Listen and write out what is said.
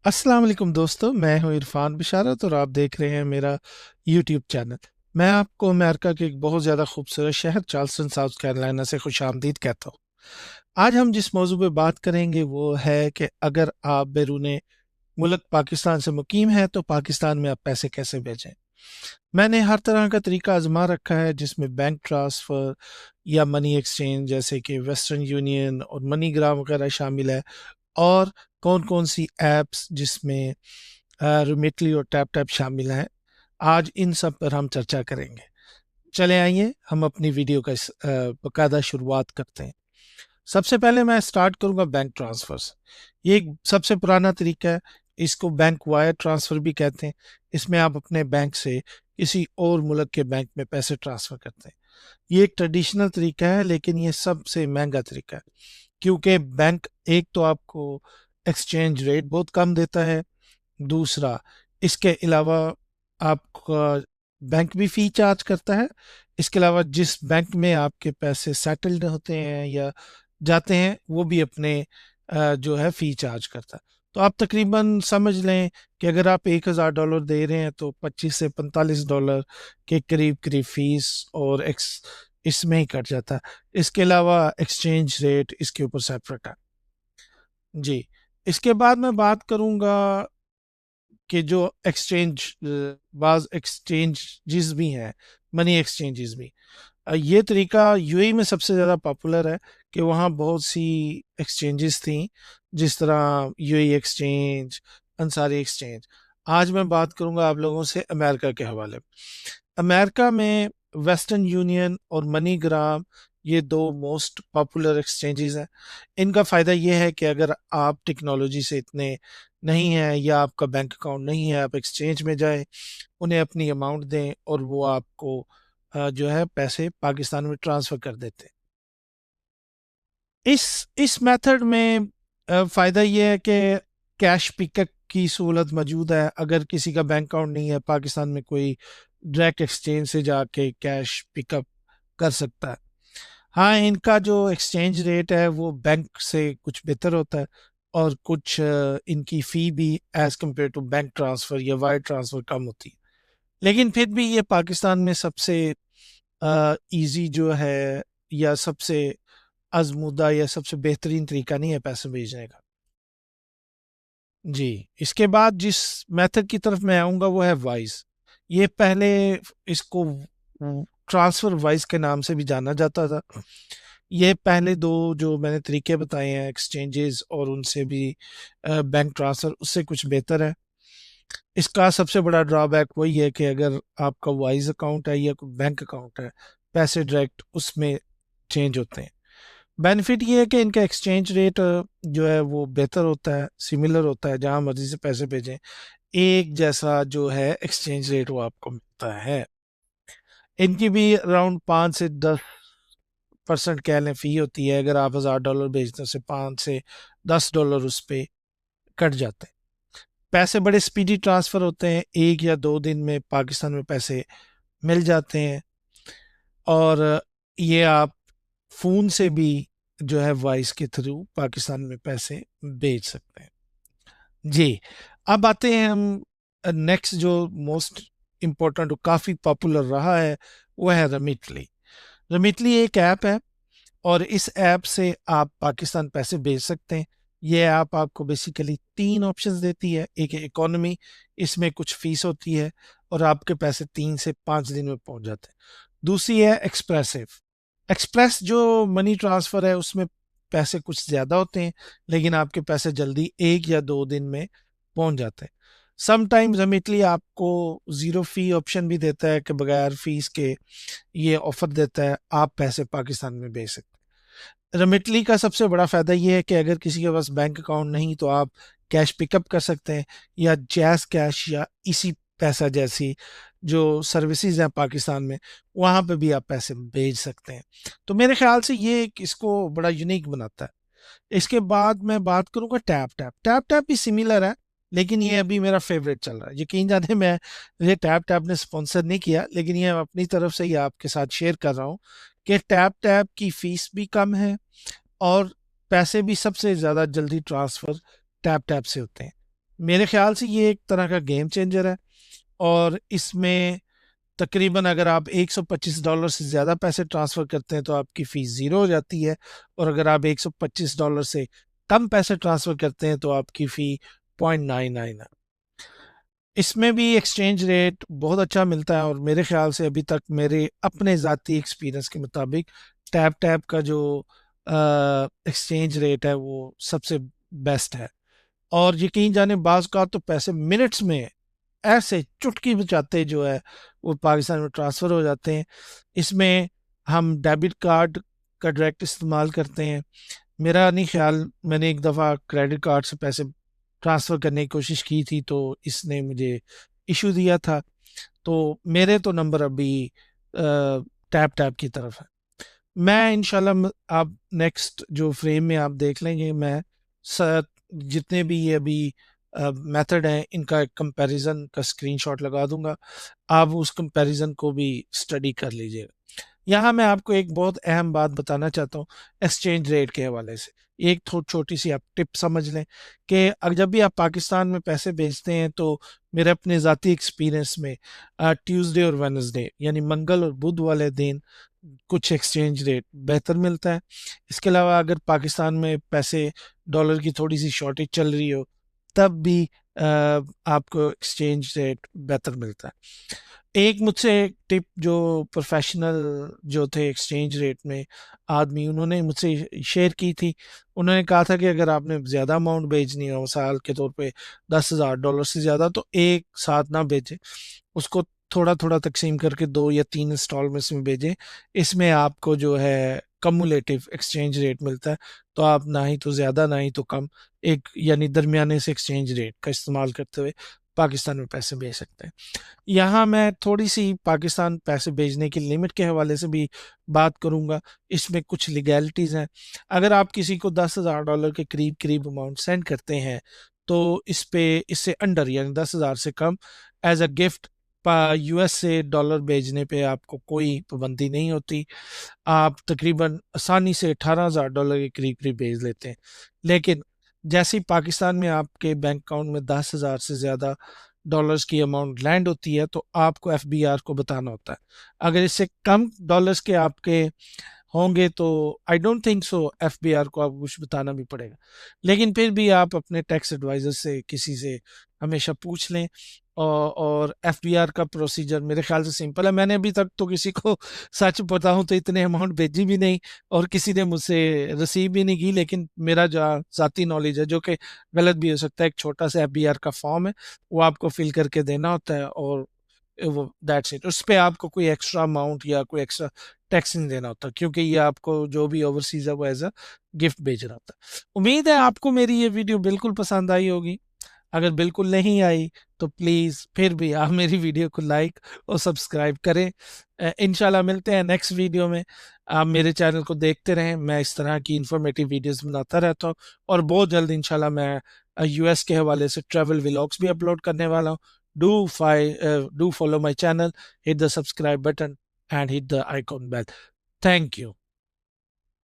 السلام علیکم دوستو، میں ہوں عرفان بشارت اور آپ دیکھ رہے ہیں میرا یوٹیوب چینل۔ میں آپ کو امریکہ کے ایک بہت زیادہ خوبصورت شہر چارلسٹن ساؤتھ کیرولینا سے خوش آمدید کہتا ہوں۔ آج ہم جس موضوع پہ بات کریں گے وہ ہے کہ اگر آپ بیرون ملک پاکستان سے مقیم ہیں تو پاکستان میں آپ پیسے کیسے بھیجیں۔ میں نے ہر طرح کا طریقہ آزما رکھا ہے، جس میں بینک ٹرانسفر یا منی ایکسچینج جیسے کہ ویسٹرن یونین اور منی گرام وغیرہ شامل ہے، اور کون کون سی ایپس جس میں ریمیٹلی اور ٹیپ ٹیپ شامل ہیں۔ آج ان سب پر ہم چرچا کریں گے۔ چلے آئیے ہم اپنی ویڈیو کا باقاعدہ شروعات کرتے ہیں۔ سب سے پہلے میں سٹارٹ کروں گا بینک ٹرانسفر سے۔ یہ ایک سب سے پرانا طریقہ ہے، اس کو بینک وائر ٹرانسفر بھی کہتے ہیں۔ اس میں آپ اپنے بینک سے کسی اور ملک کے بینک میں پیسے ٹرانسفر کرتے ہیں۔ یہ ایک ٹریڈیشنل طریقہ ہے، لیکن یہ سب سے مہنگا طریقہ ہے، کیونکہ بینک ایک تو آپ کو ایکسچینج ریٹ بہت کم دیتا ہے، دوسرا اس کے علاوہ آپ کا بینک بھی فی چارج کرتا ہے۔ اس کے علاوہ جس بینک میں آپ کے پیسے سیٹلڈ ہوتے ہیں یا جاتے ہیں وہ بھی اپنے جو ہے فی چارج کرتا ہے۔ تو آپ تقریباً سمجھ لیں کہ اگر آپ $1000 دے رہے ہیں تو $25 سے $45 کے قریب قریب فیس اور اس میں ہی کٹ جاتا ہے۔ اس کے علاوہ ایکسچینج ریٹ اس کے اوپر سیپریٹ ہے۔ جی، اس کے بعد میں بات کروں گا کہ جو ایکسچینج بعض ایکسچینجز بھی ہیں، منی ایکسچینجز بھی۔ یہ طریقہ یو اے میں سب سے زیادہ پاپولر ہے، کہ وہاں بہت سی ایکسچینجز تھیں، جس طرح you a exchange, Ansari exchange. آج میں بات کروں گا آپ لوگوں سے امریکہ کے حوالے میں۔ امریکہ میں ویسٹرن یونین اور منی گرام یہ دو موسٹ پاپولر ایکسچینجز ہیں۔ ان کا فائدہ یہ ہے کہ اگر آپ ٹیکنالوجی سے اتنے نہیں ہیں یا آپ کا بینک اکاؤنٹ نہیں ہے، آپ ایکسچینج میں جائیں، انہیں اپنی اماؤنٹ دیں اور وہ آپ کو جو ہے پیسے پاکستان میں ٹرانسفر کر دیتے ہیں۔ اس میتھڈ میں فائدہ یہ ہے کہ کیش پک اپ کی سہولت موجود ہے۔ اگر کسی کا بینک اکاؤنٹ نہیں ہے پاکستان میں، کوئی ڈائریکٹ ایکسچینج سے جا کے کیش پک اپ کر سکتا ہے۔ ہاں، ان کا جو ایکسچینج ریٹ ہے وہ بینک سے کچھ بہتر ہوتا ہے، اور کچھ ان کی فی بھی as compare to bank transfer یا وائر ٹرانسفر کم ہوتی ہے، لیکن پھر بھی یہ پاکستان میں سب سے ایزی جو ہے، یا سب سے آزمودہ یا سب سے بہترین طریقہ نہیں ہے پیسے بھیجنے کا۔ جی، اس کے بعد جس میتھڈ کی طرف میں آؤں گا وہ ہے وائز۔ یہ پہلے اس کو ٹرانسفر وائز کے نام سے بھی جانا جاتا تھا۔ یہ پہلے دو جو میں نے طریقے بتائے ہیں، ایکسچینجز اور ان سے بھی بینک ٹرانسفر، اس سے کچھ بہتر ہے۔ اس کا سب سے بڑا ڈرا بیک وہی ہے کہ اگر آپ کا وائز اکاؤنٹ ہے یا کوئی بینک اکاؤنٹ ہے، پیسے ڈائریکٹ اس میں چینج ہوتے ہیں۔ بینیفٹ یہ ہے کہ ان کا ایکسچینج ریٹ جو ہے وہ بہتر ہوتا ہے، سملر ہوتا ہے، جہاں مرضی سے پیسے بھیجیں ایک جیسا جو ہے ایکسچینج ریٹ وہ آپ کو ملتا ہے۔ ان کی بھی اراؤنڈ 5 سے 10% کہہ لیں فی ہوتی ہے۔ اگر آپ $1000 بھیجتے ہیں، اسے $5 سے $10 اس پہ کٹ جاتے ہیں۔ پیسے بڑے سپیڈی ٹرانسفر ہوتے ہیں، 1 یا 2 دن میں پاکستان میں پیسے مل جاتے ہیں، اور یہ آپ فون سے بھی جو ہے وائس کے تھرو پاکستان میں پیسے بھیج سکتے ہیں۔ جی، اب آتے ہیں ہم نیکسٹ جو موسٹ امپورٹنٹ کافی پاپولر رہا ہے، وہ ہے ریمیٹلی۔ ریمیٹلی ایک ایپ ہے، اور اس ایپ سے آپ پاکستان پیسے بھیج سکتے ہیں۔ یہ ایپ آپ کو بیسیکلی 3 آپشنز دیتی ہے۔ ایک ہے اکانومی، اس میں کچھ فیس ہوتی ہے اور آپ کے پیسے 3 سے 5 دن میں پہنچ جاتے ہیں۔ دوسری ہے ایکسپریسو۔ ایکسپریس جو منی ٹرانسفر ہے اس میں پیسے کچھ زیادہ ہوتے ہیں، لیکن آپ کے پیسے جلدی 1 یا 2 دن میں پہنچ جاتے ہیں۔ سم ٹائمز ریمیٹلی آپ کو 0 فی آپشن بھی دیتا ہے، کہ بغیر فیس کے یہ آفر دیتا ہے، آپ پیسے پاکستان میں بھیج سکتے ہیں۔ ریمیٹلی کا سب سے بڑا فائدہ یہ ہے کہ اگر کسی کے پاس بینک اکاؤنٹ نہیں تو آپ کیش پک اپ کر سکتے ہیں، یا جیز کیش یا اسی پیسہ جیسی جو سروسز ہیں پاکستان میں، وہاں پہ بھی آپ پیسے بھیج سکتے ہیں۔ تو میرے خیال سے یہ اس کو بڑا یونیک بناتا ہے۔ اس کے بعد میں بات کروں گا ٹیپ ٹیپ۔ ٹیپ ٹیپ بھی سملر ہے، لیکن یہ ابھی میرا فیوریٹ چل رہا ہے۔ یقین جانے میں یہ ٹیپ ٹیپ نے سپانسر نہیں کیا، لیکن یہ اپنی طرف سے ہی آپ کے ساتھ شیئر کر رہا ہوں کہ ٹیپ ٹیپ کی فیس بھی کم ہے، اور پیسے بھی سب سے زیادہ جلدی ٹرانسفر ٹیپ ٹیپ سے ہوتے ہیں۔ میرے خیال سے یہ ایک طرح کا گیم چینجر ہے، اور اس میں تقریباً اگر آپ $125 سے زیادہ پیسے ٹرانسفر کرتے ہیں تو آپ کی فیس زیرو ہو جاتی ہے، اور اگر آپ $125 سے کم پیسے ٹرانسفر کرتے ہیں تو آپ کی فی 0.99 ہے۔ اس میں بھی ایکسچینج ریٹ بہت اچھا ملتا ہے، اور میرے خیال سے ابھی تک میرے اپنے ذاتی ایکسپیرینس کے مطابق ٹیپ ٹیپ کا جو ایکسچینج ریٹ ہے وہ سب سے بیسٹ ہے۔ اور یقین جانے بعض کا تو پیسے منٹس میں ایسے چٹکی بچاتے جو ہے وہ پاکستان میں ٹرانسفر ہو جاتے ہیں۔ اس میں ہم ڈیبٹ کارڈ کا ڈائریکٹ استعمال کرتے ہیں۔ میرا نہیں خیال، میں نے ایک دفعہ کریڈٹ کارڈ سے پیسے ٹرانسفر کرنے کی کوشش کی تھی تو اس نے مجھے ایشو دیا تھا، تو میرے تو نمبر ابھی ٹیپ ٹیپ کی طرف ہے۔ میں انشاءاللہ آپ نیکسٹ جو فریم میں آپ دیکھ لیں گے، میں جتنے بھی یہ ابھی میتھڈ ہیں ان کا ایک کمپیریزن کا اسکرین شاٹ لگا دوں گا، آپ اس کمپیریزن کو بھی اسٹڈی کر لیجئے گا۔ یہاں میں آپ کو ایک بہت اہم بات بتانا چاہتا ہوں ایکسچینج ریٹ کے حوالے سے، ایک چھوٹی سی آپ ٹپ سمجھ لیں کہ جب بھی آپ پاکستان میں پیسے بھیجتے ہیں تو میرے اپنے ذاتی ایکسپیرینس میں ٹیوزڈے اور وینسڈے یعنی منگل اور بدھ والے دن کچھ ایکسچینج ریٹ بہتر ملتا ہے۔ اس کے علاوہ اگر پاکستان میں پیسے ڈالر کی تھوڑی سی شارٹیج چل رہی ہو تب بھی آپ کو ایکسچینج ریٹ بہتر ملتا ہے۔ ایک مجھ سے ٹپ جو پروفیشنل جو تھے ایکسچینج ریٹ میں آدمی، انہوں نے مجھ سے شیئر کی تھی۔ انہوں نے کہا تھا کہ اگر آپ نے زیادہ اماؤنٹ بھیجنی ہو، مثال کے طور پہ $10,000 سے زیادہ، تو ایک ساتھ نہ بھیجیں، اس کو تھوڑا تھوڑا تقسیم کر کے 2 یا 3 انسٹالمنٹس میں بھیجیں۔ اس میں آپ کو جو ہے کمولیٹو ایکسچینج ریٹ ملتا ہے، تو آپ نہ ہی تو زیادہ نہ ہی تو کم، ایک یعنی درمیانے سے ایکسچینج ریٹ کا استعمال کرتے ہوئے پاکستان میں پیسے بھیج سکتے ہیں۔ یہاں میں تھوڑی سی پاکستان پیسے بھیجنے کی لمٹ کے حوالے سے بھی بات کروں گا۔ اس میں کچھ لیگیلٹیز ہیں۔ اگر آپ کسی کو $10,000 کے قریب اماؤنٹ سینڈ کرتے ہیں تو اس سے انڈر یعنی 10,000 سے come as a gift US سے ڈالر بھیجنے پہ آپ کو کوئی پابندی نہیں ہوتی۔ آپ تقریباً آسانی سے $18,000 کے قریب بھیج لیتے ہیں، لیکن جیسے ہی پاکستان میں آپ کے بینک اکاؤنٹ میں 10,000 سے زیادہ ڈالرز کی اماؤنٹ لینڈ ہوتی ہے تو آپ کو FBR کو بتانا ہوتا ہے۔ اگر اس سے کم ڈالرز کے آپ کے ہوں گے تو I don't think so FBR کو آپ کچھ بتانا بھی پڑے گا، لیکن پھر بھی آپ اپنے ٹیکس ایڈوائزر سے کسی سے ہمیشہ پوچھ لیں۔ اور FBR کا پروسیجر میرے خیال سے سمپل ہے۔ میں نے ابھی تک تو کسی کو سچ بتاؤں تو اتنے اماؤنٹ بھیجی بھی نہیں، اور کسی نے مجھ سے ریسیو بھی نہیں کی، لیکن میرا جو ذاتی نالج ہے جو کہ غلط بھی ہو سکتا ہے، ایک چھوٹا سا FBR کا فارم ہے، وہ آپ کو فل کر کے دینا ہوتا ہے، اور وہ دیٹس اٹ۔ اس پہ آپ کو کوئی ایکسٹرا اماؤنٹ یا کوئی ایکسٹرا ٹیکس نہیں دینا ہوتا، کیونکہ یہ آپ کو جو بھی اوورسیز ہے وہ ایز اے گفٹ بھیج رہا ہوتا ہے۔ امید ہے آپ کو میری یہ ویڈیو بالکل پسند آئی ہوگی۔ اگر بالکل نہیں آئی تو پلیز پھر بھی آپ میری ویڈیو کو لائک اور سبسکرائب کریں۔ انشاءاللہ ملتے ہیں نیکسٹ ویڈیو میں۔ آپ میرے چینل کو دیکھتے رہیں، میں اس طرح کی انفارمیٹیو ویڈیوز بناتا رہتا ہوں، اور بہت جلد انشاءاللہ میں US کے حوالے سے ٹریول ولاگس بھی اپلوڈ کرنے والا ہوں۔ Do follow my channel, hit the subscribe button and hit the icon bell. Thank you.